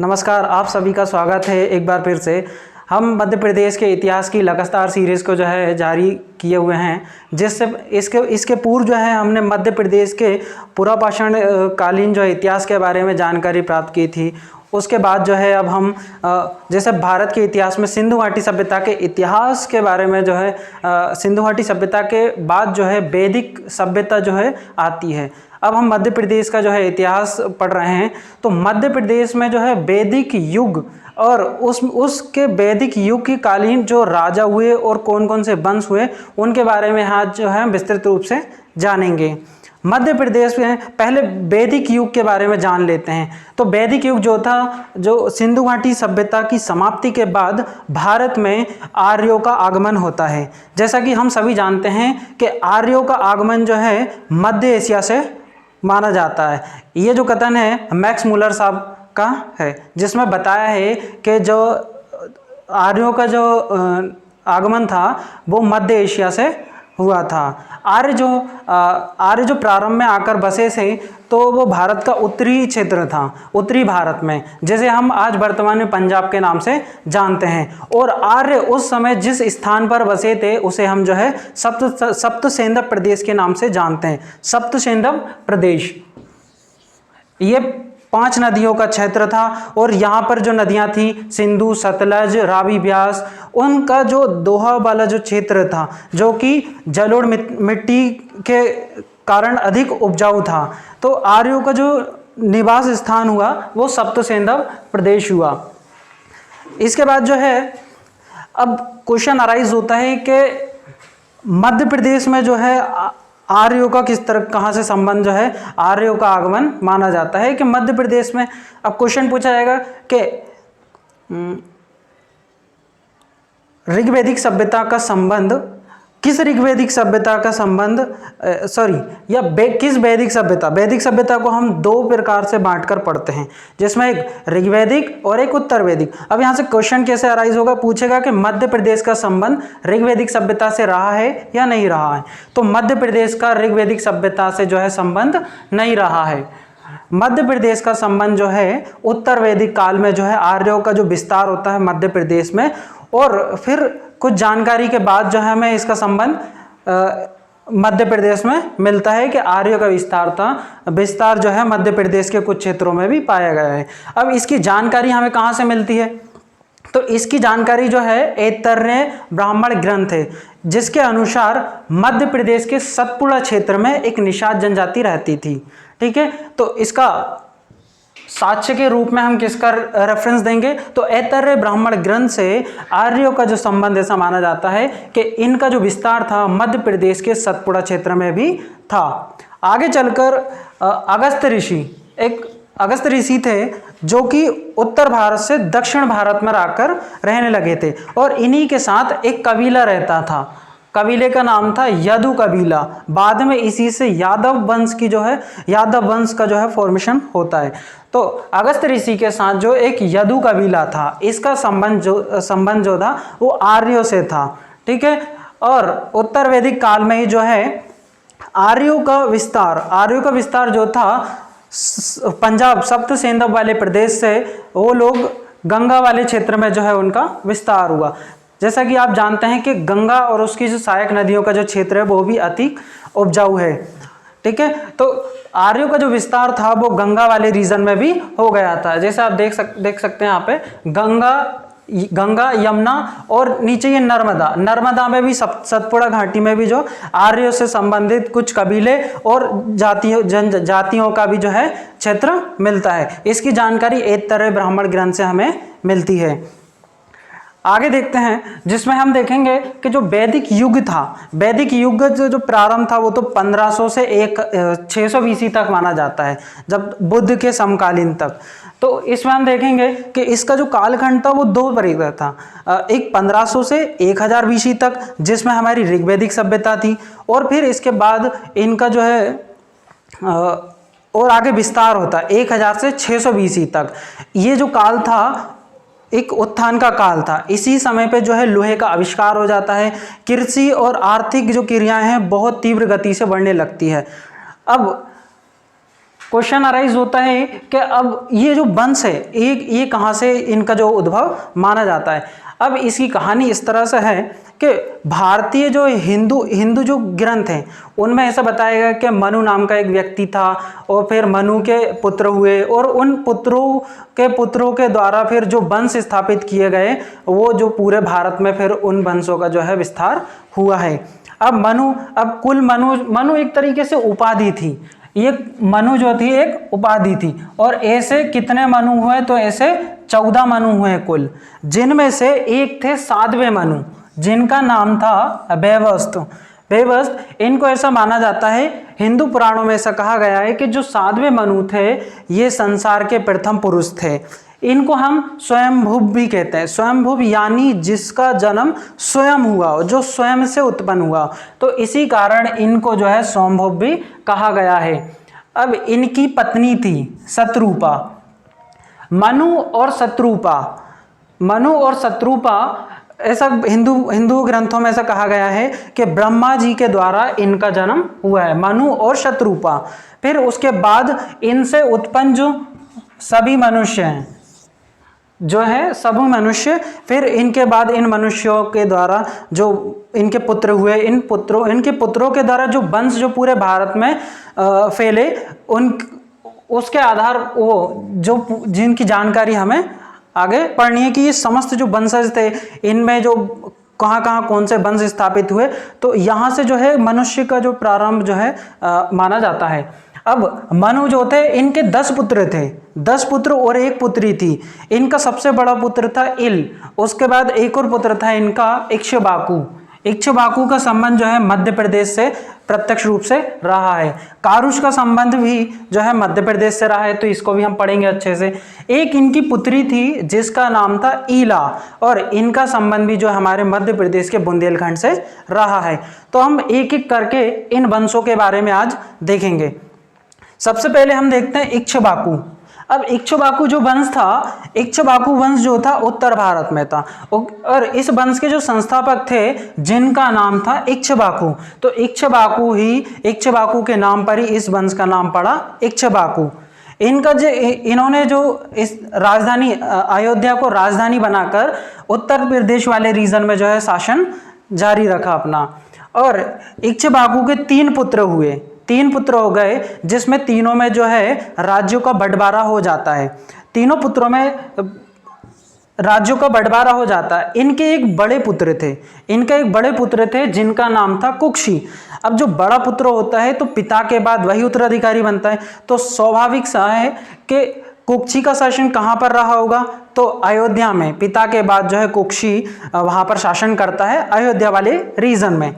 नमस्कार, आप सभी का स्वागत है एक बार फिर से। हम मध्य प्रदेश के इतिहास की लगातार सीरीज़ को जो है जारी किए हुए हैं, जिससे इसके पूर्व जो है हमने मध्य प्रदेश के पुरापाषाण कालीन जो है इतिहास के बारे में जानकारी प्राप्त की थी। उसके बाद जो है अब हम जैसे भारत के इतिहास में सिंधु घाटी सभ्यता के इतिहास के बारे में जो है सिंधु घाटी सभ्यता के बाद जो है वैदिक सभ्यता जो है आती है। अब हम मध्य प्रदेश का जो है इतिहास पढ़ रहे हैं, तो मध्य प्रदेश में जो है वैदिक युग और उसके वैदिक युग की कालीन जो राजा हुए और कौन कौन से वंश हुए उनके बारे में आज जो है विस्तृत रूप से जानेंगे। मध्य प्रदेश में पहले वैदिक युग के बारे में जान लेते हैं। तो वैदिक युग जो था, जो सिंधु घाटी सभ्यता की समाप्ति के बाद भारत में आर्यों का आगमन होता है। जैसा कि हम सभी जानते हैं कि आर्यों का आगमन जो है मध्य एशिया से माना जाता है। ये जो कथन है मैक्स मुलर साहब का है, जिसमें बताया है कि जो आर्यों का जो आगमन था वो मध्य एशिया से हुआ था। आर्य जो प्रारंभ में आकर बसे थे, तो वो भारत का उत्तरी क्षेत्र था, उत्तरी भारत में, जैसे हम आज वर्तमान में पंजाब के नाम से जानते हैं। और आर्य उस समय जिस स्थान पर बसे थे उसे हम जो है सप्तसेंधव प्रदेश के नाम से जानते हैं। सप्तसेंधव प्रदेश ये 5 नदियों का क्षेत्र था, और यहाँ पर जो नदियाँ थी सिंधु, सतलज, रावी, ब्यास, उनका जो दोहा वाला जो क्षेत्र था, जो कि जलोढ़ मिट्टी के कारण अधिक उपजाऊ था, तो आर्यों का जो निवास स्थान हुआ वो सप्तसेंधव प्रदेश हुआ। इसके बाद जो है अब क्वेश्चन अराइज होता है कि मध्य प्रदेश में जो है आर्यों का किस तरह कहाँ से संबंध जो है आर्यों का आगमन माना जाता है कि मध्य प्रदेश में। अब क्वेश्चन पूछा जाएगा कि ऋग्वैदिक सभ्यता का संबंध किस ऋग्वैदिक सभ्यता का संबंध किस वैदिक सभ्यता। वैदिक सभ्यता को हम 2 प्रकार से बांटकर पढ़ते हैं, जिसमें एक ऋग्वैदिक और एक उत्तर वैदिक। अब यहाँ से क्वेश्चन कैसे अराइज होगा, पूछेगा कि मध्य प्रदेश का संबंध ऋग्वैदिक सभ्यता से रहा है या नहीं रहा है। तो मध्य प्रदेश का ऋग्वैदिक सभ्यता से जो है संबंध नहीं रहा है। मध्य प्रदेश का संबंध जो है उत्तर वैदिक काल में जो है आर्यों का जो विस्तार होता है मध्य प्रदेश में, और फिर कुछ जानकारी के बाद जो है हमें इसका संबंध मध्य प्रदेश में मिलता है कि आर्यों का विस्तार जो है मध्य प्रदेश के कुछ क्षेत्रों में भी पाया गया है। अब इसकी जानकारी हमें कहाँ से मिलती है, तो इसकी जानकारी जो है ऐतरेय ब्राह्मण ग्रंथ है, जिसके अनुसार मध्य प्रदेश के सतपुड़ा क्षेत्र में एक निषाद जनजाति रहती थी। ठीक है, तो इसका साक्ष्य के रूप में हम किसका रेफरेंस देंगे, तो ऐतरेय ब्राह्मण ग्रंथ से आर्यों का जो संबंध ऐसा माना जाता है कि इनका जो विस्तार था मध्य प्रदेश के सतपुड़ा क्षेत्र में भी था। आगे चलकर अगस्त ऋषि थे, जो कि उत्तर भारत से दक्षिण भारत में आकर रहने लगे थे, और इन्हीं के साथ एक कबीला रहता था। कबीले का नाम था यदु कबीला। बाद में इसी से यादव वंश का जो है फॉर्मेशन होता है। तो अगस्त ऋषि के साथ जो एक यदु कबीला था, इसका संबंध जो था वो आर्यों से था। ठीक है, और उत्तर वैदिक काल में ही जो है आर्यों का विस्तार जो था पंजाब सप्तसेंधव वाले प्रदेश से, वो लोग गंगा वाले क्षेत्र में जो है उनका विस्तार हुआ। जैसा कि आप जानते हैं कि गंगा और उसकी जो सहायक नदियों का जो क्षेत्र है वो भी अधिक उपजाऊ है। ठीक है, तो आर्यों का जो विस्तार था वो गंगा वाले रीजन में भी हो गया था। जैसे आप देख सकते हैं यहाँ पे गंगा, यमुना और नीचे ये नर्मदा में भी सतपुड़ा घाटी में भी जो आर्यों से संबंधित कुछ कबीले और जातियों का भी जो है क्षेत्र मिलता है। इसकी जानकारी ऐतरेय ब्राह्मण ग्रंथ से हमें मिलती है। आगे देखते हैं, जिसमें हम देखेंगे कि जो वैदिक युग था, वैदिक युग जो प्रारंभ था वो तो 1500 से 600 BC तक माना जाता है, जब बुद्ध के समकालीन तक। तो इसमें हम देखेंगे कि इसका जो कालखंड था वो 2 परिवर्तन था, एक 1500 से 1000 BC तक, जिसमें हमारी ऋग्वैदिक सभ्यता थी, और फिर इसके बाद इनका जो है और आगे विस्तार होता 1000 से 600 BC तक। ये जो काल था एक उत्थान का काल था। इसी समय पे जो है लोहे का आविष्कार हो जाता है, कृषि और आर्थिक जो क्रियाएं हैं बहुत तीव्र गति से बढ़ने लगती है। अब क्वेश्चन अराइज होता है कि अब ये जो वंश है ये कहाँ से इनका जो उद्भव माना जाता है। अब इसकी कहानी इस तरह से है कि भारतीय जो हिंदू जो ग्रंथ हैं उनमें ऐसा बताया गया कि मनु नाम का एक व्यक्ति था और फिर मनु के पुत्र हुए और उन पुत्रों के द्वारा फिर जो वंश स्थापित किए गए वो जो पूरे भारत में फिर उन वंशों का जो है विस्तार हुआ है। अब कुल मनु एक तरीके से उपाधि थी, ये मनु जो थी एक उपाधि थी और ऐसे कितने मनु हुए तो ऐसे 14 मनु हुए कुल, जिनमें से एक थे 7वें मनु जिनका नाम था वेवस्त। इनको ऐसा माना जाता है, हिंदू पुराणों में ऐसा कहा गया है कि जो 7वें मनु थे ये संसार के प्रथम पुरुष थे। इनको हम स्वयंभुव भी कहते हैं। स्वयंभुव यानी जिसका जन्म स्वयं हुआ, जो स्वयं से उत्पन्न हुआ, तो इसी कारण इनको जो है स्वयंभुव भी कहा गया है। अब इनकी पत्नी थी शत्रुपा। मनु और शत्रुपा ऐसा हिंदू ग्रंथों में ऐसा कहा गया है कि ब्रह्मा जी के द्वारा इनका जन्म हुआ है, मनु और शत्रुपा। फिर उसके बाद इनसे उत्पन्न जो सभी मनुष्य हैं जो है सभी मनुष्य, फिर इनके बाद इन मनुष्यों के द्वारा जो इनके पुत्र हुए, इनके पुत्रों के द्वारा जो वंश जो पूरे भारत में फैले, उसके आधार वो जो जिनकी जानकारी हमें आगे पढ़नी है कि ये समस्त जो वंशज थे इनमें जो कहाँ कौन से वंश स्थापित हुए, तो यहाँ से जो है मनुष्य का जो प्रारंभ जो है माना जाता है। अब मनु जो थे इनके 10 पुत्र थे, 10 पुत्र और एक पुत्री थी। इनका सबसे बड़ा पुत्र था इल, उसके बाद एक और पुत्र था इनका इक्ष्वाकु का संबंध जो है मध्य प्रदेश से प्रत्यक्ष रूप से रहा है। कारुष का संबंध भी जो है मध्य प्रदेश से रहा है, तो इसको भी हम पढ़ेंगे अच्छे से। एक इनकी पुत्री थी जिसका नाम था ईला, और इनका संबंध भी जो हमारे मध्य प्रदेश के बुंदेलखंड से रहा है। तो हम एक एक करके इन वंशों के बारे में आज देखेंगे। सबसे पहले हम देखते हैं इक्ष्वाकु। अब इक्ष्वाकु जो वंश था, इक्ष्वाकु वंश जो था उत्तर भारत में था, और इस वंश के जो संस्थापक थे जिनका नाम था इक्ष्वाकु, तो इक्ष्वाकु के नाम पर ही इस वंश का नाम पड़ा इक्ष्वाकु। इन्होंने जो इस राजधानी अयोध्या को राजधानी बनाकर उत्तर प्रदेश वाले रीजन में जो है शासन जारी रखा अपना। और इक्ष्वाकु के 3 पुत्र हुए, 3 पुत्र हो गए, जिसमें तीनों में जो है राज्यों का बंटवारा हो जाता है। तीनों पुत्रों में राज्यों का बंटवारा हो जाता है। इनके एक बड़े पुत्र थे जिनका नाम था कुक्षी। अब जो बड़ा पुत्र होता है तो पिता के बाद वही उत्तराधिकारी बनता है, तो स्वाभाविक सा है कि कुक्षी का शासन कहाँ पर रहा होगा, तो अयोध्या में। पिता के बाद जो है कुक्षी वहाँ पर शासन करता है अयोध्या वाले रीजन में।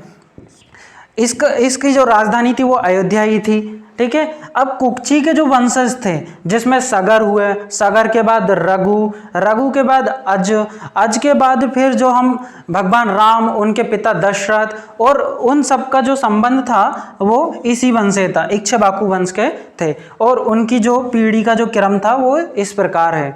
इसकी जो राजधानी थी वो अयोध्या ही थी, ठीक है। अब कुक्षी के जो वंशज थे जिसमें सगर हुए, सगर के बाद रघु के बाद अज के बाद फिर जो हम भगवान राम, उनके पिता दशरथ, और उन सब का जो संबंध था वो इसी वंश से था, इक्ष्वाकु वंश के थे। और उनकी जो पीढ़ी का जो क्रम था वो इस प्रकार है।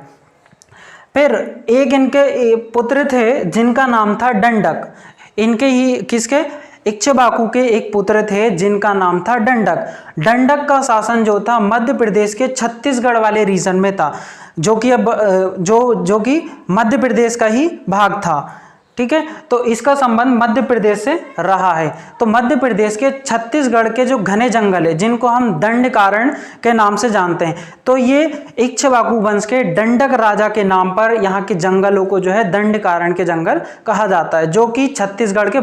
फिर एक इनके पुत्र थे जिनका नाम था दंडक। इनके ही किसके, इक्ष्वाकु के एक पुत्र थे जिनका नाम था दंडक का शासन जो था मध्य प्रदेश के छत्तीसगढ़ वाले रीजन में था, जो कि मध्य प्रदेश का ही भाग था, ठीक है। तो इसका संबंध मध्य प्रदेश से रहा है। तो मध्य प्रदेश के छत्तीसगढ़ के जो घने जंगल है जिनको हम दंडकारण्य के नाम से जानते हैं, तो ये इक्ष्वाकु वंश के दंडक राजा के नाम पर यहाँ के जंगलों को जो है दंडकारण्य के जंगल कहा जाता है, जो कि छत्तीसगढ़ के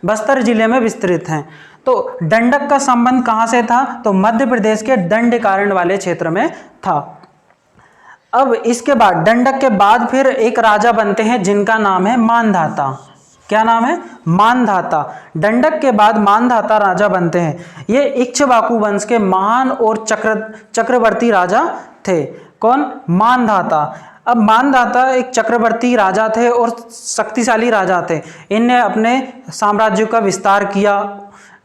बस्तर जिले में विस्तृत हैं। तो दंडक का संबंध कहाँ से था, तो मध्य प्रदेश के दंडकारण्य वाले क्षेत्र में था। अब इसके बाद दंडक के बाद फिर एक राजा बनते हैं जिनका नाम है मानधाता। क्या नाम है, मानधाता। दंडक के बाद मानधाता राजा बनते हैं। ये इक्ष्वाकु वंश के महान और चक्रवर्ती राजा थे। कौन, मानधाता। अब मानधाता एक चक्रवर्ती राजा थे और शक्तिशाली राजा थे। इनने अपने साम्राज्य का विस्तार किया,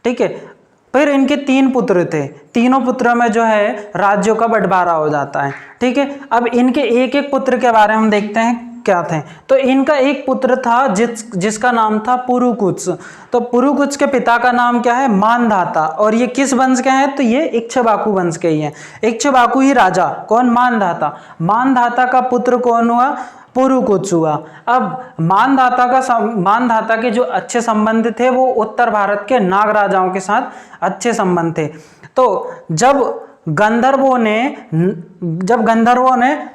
ठीक है। फिर इनके 3 पुत्र थे, तीनों पुत्रों में जो है राज्यों का बंटवारा हो जाता है, ठीक है। अब इनके एक एक पुत्र के बारे में हम देखते हैं। क्या थे? तो इनका एक पुत्र था जिसका नाम था पुरुकुत्स। तो पुरुकुत्स के पिता का नाम क्या है? मानधाता। और ये किस वंश के हैं? तो ये इक्ष्वाकु वंश के ही हैं। इक्ष्वाकु ही राजा, कौन? मानधाता। मानधाता का पुत्र कौन हुआ? पुरुकुत्स हुआ। अब मानधाता के जो अच्छे संबंध थे वो उत्तर भारत के नाग राजाओं के साथ अच्छे संबंध थे। तो जब गंधर्वों ने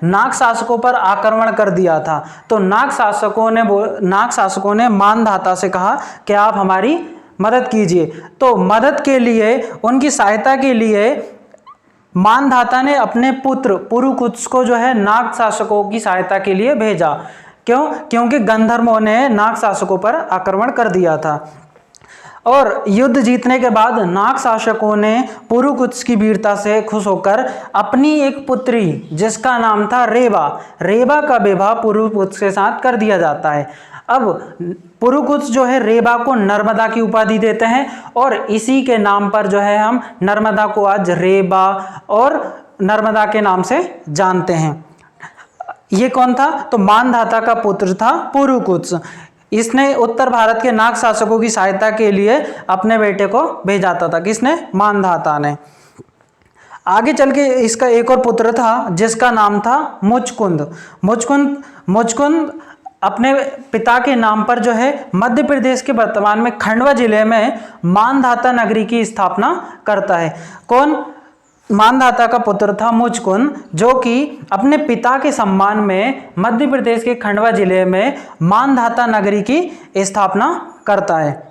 नाग शासकों पर आक्रमण कर दिया था, तो नाग शासकों ने मानधाता से कहा कि आप हमारी मदद कीजिए। तो मदद के लिए, उनकी सहायता के लिए मानधाता ने अपने पुत्र पुरुकुत्स को जो है नाग शासकों की सहायता के लिए भेजा। क्यों? क्योंकि गंधर्वों ने नाग शासकों पर आक्रमण कर दिया था। और युद्ध जीतने के बाद नाग शासकों ने पुरुकुत्स की वीरता से खुश होकर अपनी एक पुत्री जिसका नाम था रेबा का विवाह पुरुकुत्स के साथ कर दिया जाता है। अब पुरुकुत्स जो है रेबा को नर्मदा की उपाधि देते हैं और इसी के नाम पर जो है हम नर्मदा को आज रेबा और नर्मदा के नाम से जानते हैं। ये कौन था? तो मानधाता का पुत्र था पुरुकुत्स। इसने उत्तर भारत के नाग शासकों की सहायता के लिए अपने बेटे को भेजा था। किसने? मानधाता ने। आगे चल के इसका एक और पुत्र था जिसका नाम था मुचकुंद अपने पिता के नाम पर जो है मध्य प्रदेश के वर्तमान में खंडवा जिले में मानधाता नगरी की स्थापना करता है। कौन? मानधाता का पुत्र था मुचकुंद, जो कि अपने पिता के सम्मान में मध्य प्रदेश के खंडवा जिले में मानधाता नगरी की स्थापना करता है।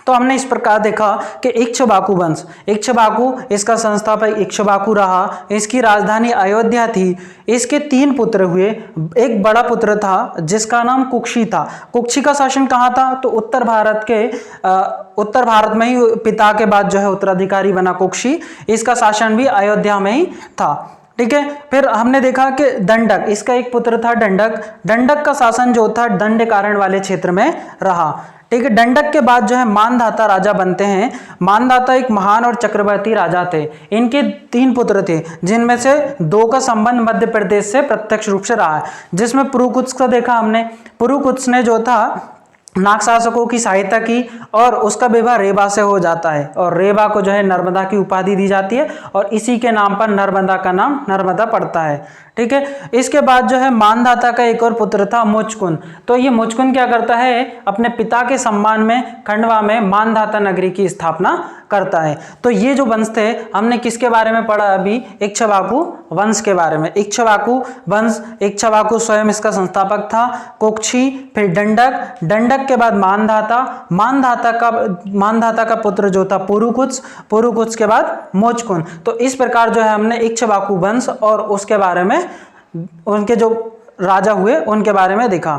तो हमने इस प्रकार देखा कि इक्ष्वाकु वंश, इक्ष्वाकु इसका संस्थापक इक्ष्वाकु रहा, इसकी राजधानी अयोध्या थी, इसके 3 पुत्र हुए। एक बड़ा पुत्र था जिसका नाम कुक्षी था। कुक्षी का शासन कहाँ था? तो उत्तर भारत में ही पिता के बाद जो है उत्तराधिकारी बना कुक्षी। इसका शासन भी अयोध्या में ही था। ठीक है। फिर हमने देखा कि दंडक, इसका एक पुत्र था दंडक का शासन जो था दंडकारण्य वाले क्षेत्र में रहा। ठीक है। दंडक के बाद जो है मानधाता राजा बनते हैं। मानधाता एक महान और चक्रवर्ती राजा थे। इनके 3 पुत्र थे जिनमें से 2 का संबंध मध्य प्रदेश से प्रत्यक्ष रूप से रहा है, जिसमें पुरुकुत्स का देखा हमने। पुरुकुत्स ने जो था नाग शासकों की सहायता की और उसका विवाह रेबा से हो जाता है और रेबा को जो है नर्मदा की उपाधि दी जाती है और इसी के नाम पर नर्मदा का नाम नर्मदा पड़ता है। ठीक है। इसके बाद जो है मानधाता का एक और पुत्र था मुचकुंद। तो ये मुचकुंद क्या करता है? अपने पिता के सम्मान में खंडवा में मानधाता नगरी की स्थापना करता है। तो ये जो वंश थे, हमने किसके बारे में पढ़ा अभी? इक्ष्वाकु वंश के बारे में। इक्ष्वाकु वंश, इक्ष्वाकु स्वयं इसका संस्थापक था, कुक्षी, फिर दंडक के बाद मानधाता का पुत्र जो था पुरुकुत्स के बाद मुचकुंद। तो इस प्रकार जो है हमने इक्ष्वाकु वंश और उसके बारे में, उनके जो राजा हुए उनके बारे में देखा।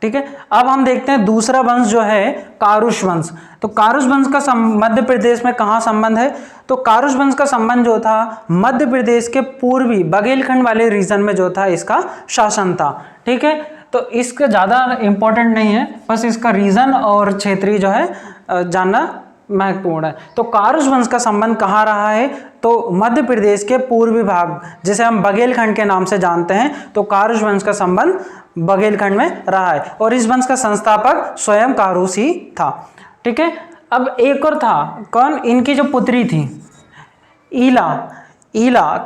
ठीक है। अब हम देखते हैं दूसरा वंश जो है कारुष वंश। तो कारुष वंश का मध्य प्रदेश में कहाँ संबंध है? तो कारुष वंश का संबंध जो था मध्य प्रदेश के पूर्वी बघेलखंड वाले रीजन में जो था इसका शासन था। ठीक है। तो इसका ज़्यादा इंपॉर्टेंट नहीं है, बस इसका रीजन और क्षेत्रीय जो है जानना महत्वपूर्ण है। तो कारुष वंश का संबंध कहाँ रहा है? तो मध्य प्रदेश के पूर्वी भाग, जिसे हम बघेलखंड के नाम से जानते हैं, तो कारुष वंश का संबंध बघेलखंड में रहा है और इस वंश का संस्थापक स्वयं कारुष ही था। ठीक है। अब एक और था, कौन? इनकी जो पुत्री थी ईला,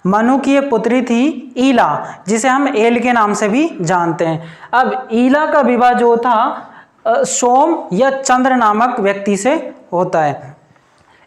मनु की एक पुत्री थी ईला, जिसे हम एल के नाम से भी जानते हैं। अब ईला का विवाह जो था सोम या चंद्र नामक व्यक्ति से होता है।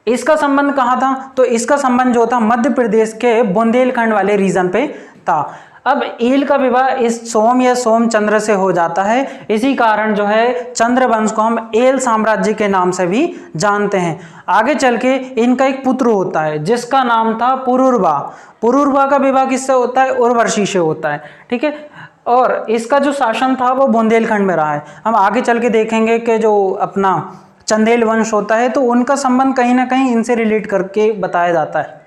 इसका संबंध कहाँ था? तो इसका संबंध जो था मध्य प्रदेश के बुंदेलखंड वाले रीजन पे था। अब ईल का विवाह इस सोम या सोम चंद्र से हो जाता है, इसी कारण जो है चंद्र वंश को हम एल साम्राज्य के नाम से भी जानते हैं। आगे चल के इनका एक पुत्र होता है जिसका नाम था पुरुरवा का विवाह किससे होता है? उर्वशी से होता है। ठीक है। और इसका जो शासन था वो बुंदेलखंड में रहा है। हम आगे चल के देखेंगे कि जो अपना चंदेल वंश होता है तो उनका संबंध कहीं ना कहीं इनसे रिलेट करके बताया जाता है।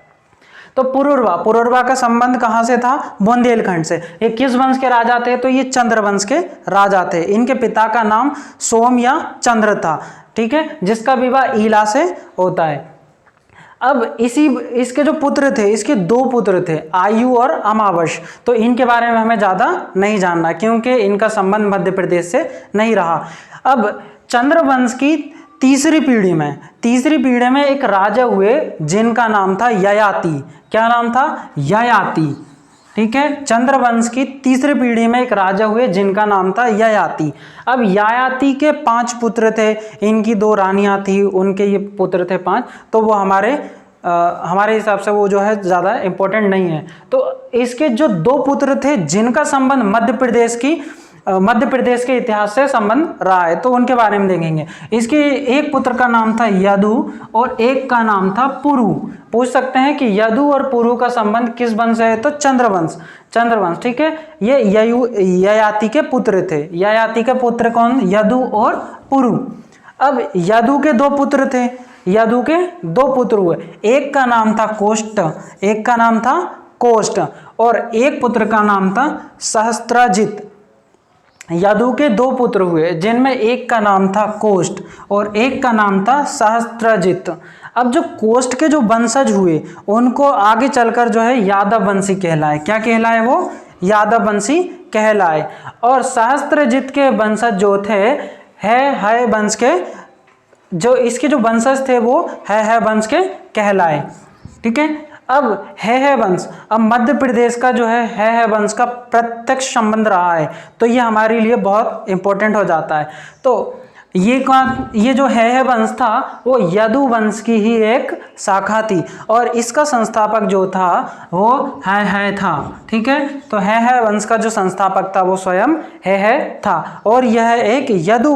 तो पुरुरवा का संबंध कहाँ से था? बुंदेलखंड से। ये किस वंश के राजा थे? तो ये चंद्र वंश के राजा थे। इनके पिता का नाम सोम या चंद्र था। ठीक है। जिसका विवाह ईला से होता है। अब इसके जो पुत्र थे, इसके 2 पुत्र थे, आयु और अमावस। तो इनके बारे में हमें ज़्यादा नहीं जानना क्योंकि इनका संबंध मध्य प्रदेश से नहीं रहा। अब चंद्रवंश की तीसरी पीढ़ी में एक राजा हुए जिनका नाम था ययाति। क्या नाम था? ययाति। ठीक है, चंद्रवंश की तीसरी पीढ़ी में एक राजा हुए जिनका नाम था ययाति। अब ययाति के 5 पुत्र थे, इनकी 2 रानियां थी, उनके ये पुत्र थे 5। तो वो हमारे हिसाब से वो जो है ज़्यादा इम्पोर्टेंट नहीं है। तो इसके जो 2 पुत्र थे जिनका संबंध मध्य प्रदेश के इतिहास से संबंध रहा है, तो उनके बारे में देखेंगे। इसके एक पुत्र का नाम था यदु और एक का नाम था पुरु। पूछ सकते हैं कि यदु और पुरु का संबंध किस वंश से है? तो चंद्रवंश। ठीक है, ये ययाति के पुत्र थे। ययाति के पुत्र कौन? यदु और पुरु। अब यदु के 2 पुत्र थे, यदु के 2 पुत्र हुए, एक का नाम था कोष्ट, और एक पुत्र का नाम था सहस्त्राजित। यदु के 2 पुत्र हुए जिनमें एक का नाम था कोष्ट और एक का नाम था सहस्त्राजित। अब जो कोष्ट के जो वंशज हुए उनको आगे चलकर जो है यादव वंशी कहलाए। क्या कहलाए? वो यादव वंशी कहलाए। और सहस्त्रजित के वंशज जो थे है वंश के, जो इसके जो वंशज थे वो है वंश के कहलाए। ठीक है, अब है वंश, अब मध्य प्रदेश का जो है वंश का प्रत्यक्ष संबंध रहा है, तो ये हमारे लिए बहुत इंपॉर्टेंट हो जाता है। तो ये जो है वंश था वो यदु वंश की ही एक शाखा थी और इसका संस्थापक जो था वो है था। ठीक है, तो है वंश का जो संस्थापक था वो स्वयं है था और यह एक यदु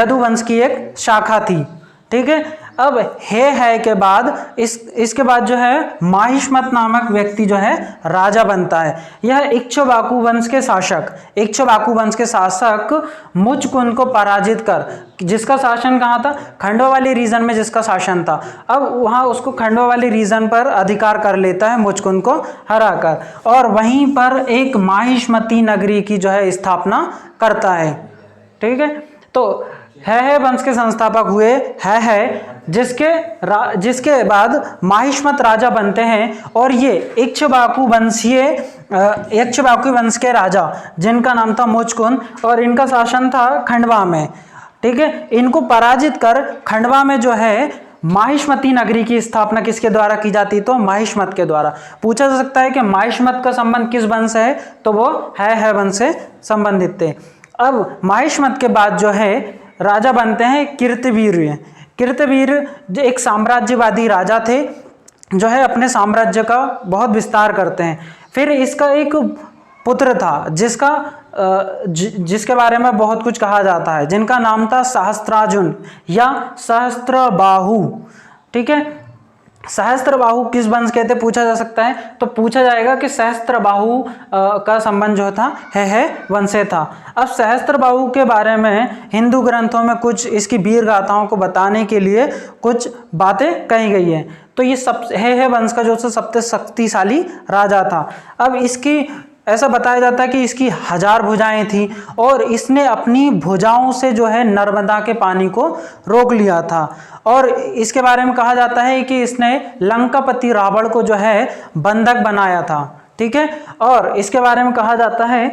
वंश की एक शाखा थी। ठीक है, अब है के बाद इसके बाद जो है माहिष्मत नामक व्यक्ति जो है राजा बनता है। यह इक्ष्वाकु वंश के शासक मुचकुंद को पराजित कर, जिसका शासन कहाँ था? खंडवा वाली रीजन में जिसका शासन था, अब वहाँ उसको खंडवा वाली रीजन पर अधिकार कर लेता है मुचकुंद को हराकर, और वहीं पर एक माहिष्मती नगरी की जो है स्थापना करता है। ठीक है, तो है वंश के संस्थापक हुए है जिसके बाद माहिष्मत राजा बनते हैं और ये इक्ष्वाकु वंश के राजा जिनका नाम था मुचकुंद और इनका शासन था खंडवा में। ठीक है, इनको पराजित कर खंडवा में जो है माहिष्मती नगरी की स्थापना किसके द्वारा की जाती? तो माहिष्मत के द्वारा। पूछा जा सकता है कि माहिष्मत का संबंध किस वंश से है? तो वो है वंश से संबंधित थे। अब माहिष्मत के बाद जो है राजा बनते हैं कीर्तिवीर जो एक साम्राज्यवादी राजा थे, जो है अपने साम्राज्य का बहुत विस्तार करते हैं। फिर इसका एक पुत्र था जिसके बारे में बहुत कुछ कहा जाता है, जिनका नाम था सहस्त्रार्जुन या सहस्त्रबाहु। ठीक है, सहस्त्रबाहु किस वंश के थे पूछा जा सकता है, तो पूछा जाएगा कि सहस्त्रबाहु का संबंध जो था है वंश से था। अब सहस्त्रबाहु के बारे में हिंदू ग्रंथों में कुछ इसकी वीर गाथाओं को बताने के लिए कुछ बातें कही गई हैं। तो ये सब है वंश का जो सबसे शक्तिशाली राजा था। अब इसकी ऐसा बताया जाता है कि इसकी 1000 भुजाएं थी और इसने अपनी भुजाओं से जो है नर्मदा के पानी को रोक लिया था। और इसके बारे में कहा जाता है कि इसने लंकापति रावण को जो है बंधक बनाया था। ठीक है, और इसके बारे में कहा जाता है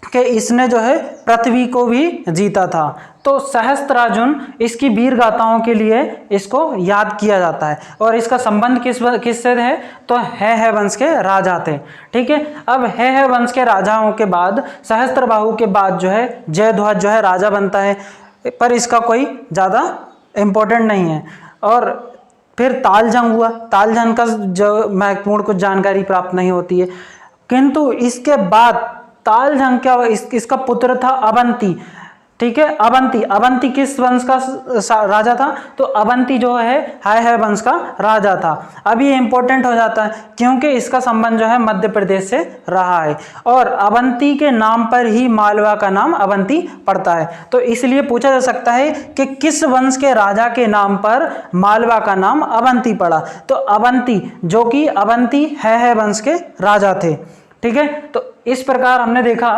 कि इसने जो है पृथ्वी को भी जीता था। तो सहस्त्रार्जुन इसकी वीर गाथाओं के लिए इसको याद किया जाता है और इसका संबंध किससे है? तो है वंश के राजा थे। ठीक है, अब है वंश के राजाओं के बाद सहस्त्रबाहु के बाद जो है जयध्वज जो है राजा बनता है, पर इसका कोई ज़्यादा इम्पोर्टेंट नहीं है। और फिर तालजंग हुआ, तालजंग का जो महत्वपूर्ण कुछ जानकारी प्राप्त नहीं होती है, किंतु इसके बाद तालजंग क्या इसका पुत्र था अवंती। ठीक है, अवंती किस वंश का राजा था? तो अवंती जो है वंश का राजा था। अब ये इंपॉर्टेंट हो जाता है क्योंकि इसका संबंध जो है मध्य प्रदेश से रहा है और अवंती के नाम पर ही मालवा का नाम अवंती पड़ता है। तो इसलिए पूछा जा सकता है कि किस वंश के राजा के नाम पर मालवा का नाम अवंती पड़ा? तो अवंती, जो कि अवंती है वंश के राजा थे। ठीक है, तो इस प्रकार हमने देखा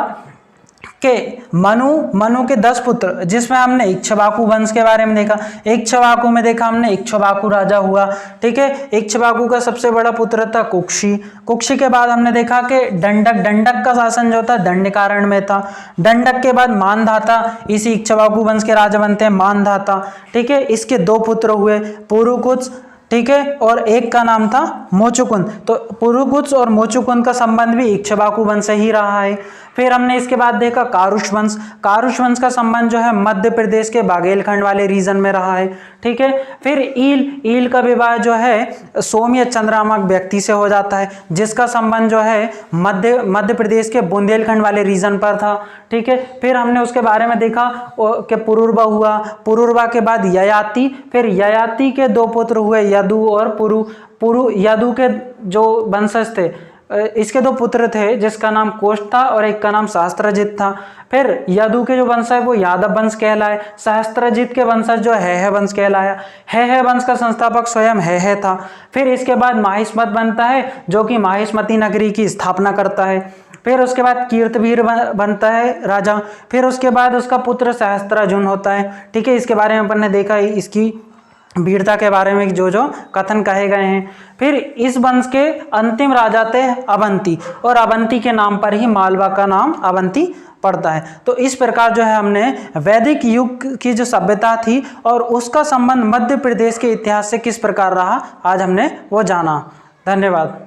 के मनु के 10 पुत्र, जिसमें हमने इक्ष्वाकु वंश के बारे में देखा। इक्ष्वाकु में देखा हमने इक्ष्वाकु राजा हुआ, ठीक है। इक्ष्वाकु का सबसे बड़ा पुत्र था कुक्षी। कुक्षी के बाद हमने देखा कि दंडक का शासन जो था दंडकारण्य में था। दंडक के बाद मानधाता, इसी इक्ष्वाकु वंश के राजा बनते हैं मानधाता, ठीक है। इसके 2 पुत्र हुए, पुरुकुत्स, ठीक है, और एक का नाम था मोचुकुंद। तो पुरुकुत्स और मोचुकुंद का संबंध भी इक्ष्वाकु वंश से ही रहा है। फिर हमने इसके बाद देखा कारुष वंश। कारुष वंश का संबंध जो है मध्य प्रदेश के बाघेलखंड वाले रीजन में रहा है, ठीक है। फिर ईल का विवाह जो है सौम्य चंद्र नामक व्यक्ति से हो जाता है, जिसका संबंध जो है मध्य प्रदेश के बुंदेलखंड वाले रीजन पर था, ठीक है। फिर हमने उसके बारे में देखा कि पुरुरवा हुआ। पुरुरवा के बाद ययाति, फिर ययाति के 2 पुत्र हुए यदु और पुरु। यदु के जो वंशज थे, इसके 2 पुत्र थे, जिसका नाम कोष्ठ था और एक का नाम सहस्त्रजित था। फिर यदु के जो वंश है वो यादव वंश कहलाए। सहस्त्रजित के वंशज जो है वंश कहलाया। है वंश का संस्थापक स्वयं है था। फिर इसके बाद माहिष्मत बनता है, जो कि माहिष्मती नगरी की स्थापना करता है। फिर उसके बाद कीर्तवीर बनता है राजा। फिर उसके बाद उसका पुत्र सहस्त्रार्जुन होता है, ठीक है। इसके बारे में अपन ने देखा, इसकी वीरता के बारे में जो कथन कहे गए हैं। फिर इस वंश के अंतिम राजा थे अवंती, और अवंती के नाम पर ही मालवा का नाम अवंती पड़ता है। तो इस प्रकार जो है हमने वैदिक युग की जो सभ्यता थी और उसका संबंध मध्य प्रदेश के इतिहास से किस प्रकार रहा, आज हमने वो जाना। धन्यवाद।